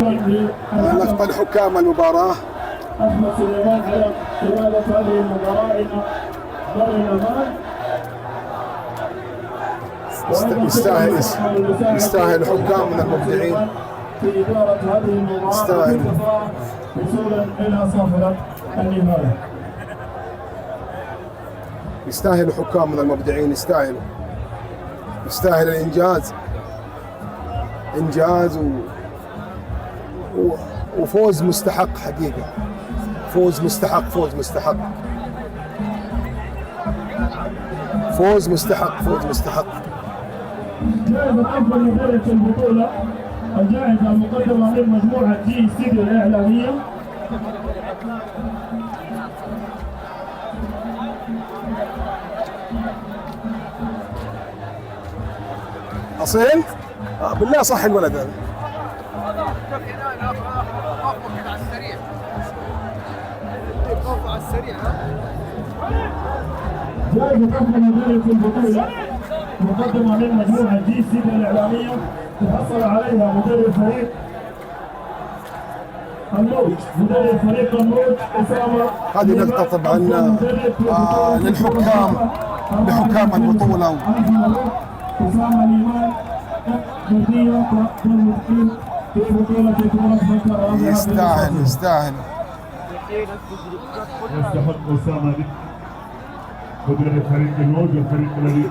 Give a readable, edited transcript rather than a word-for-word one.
نقبل حكام المباراة. أحمد سليمان على قيادة هذه المباراة إلى دار الأمان. يستاهل حكامنا المبدعين في إدارة هذه المباراة يستاهل وصولا إلى صافرة النهاية. يستاهل حكامنا المبدعين، يستاهل الإنجاز، وفوز مستحق حقيقة، فوز مستحق، فوز مستحق، فوز مستحق، فوز مستحق. جائزة أفضل مدرب في البطولة، الجائزة المقدمة من مجموعة جي استديو الإعلامية. أصيل؟ بالله صح الولد هذا. جائزة أفضل مدرب في البطولة مقدمة من مجموعة جي استديو الإعلامية، تحصل عليها مدرب فريق النوج، مدرب فريق النوج أسامة. هذه نقطة طبعا لحكام البطولة. أسامة ليمان بردية في بطولة كرة. يستاهل يستحق أسامة مدرب فريق النوج، الفريق الذي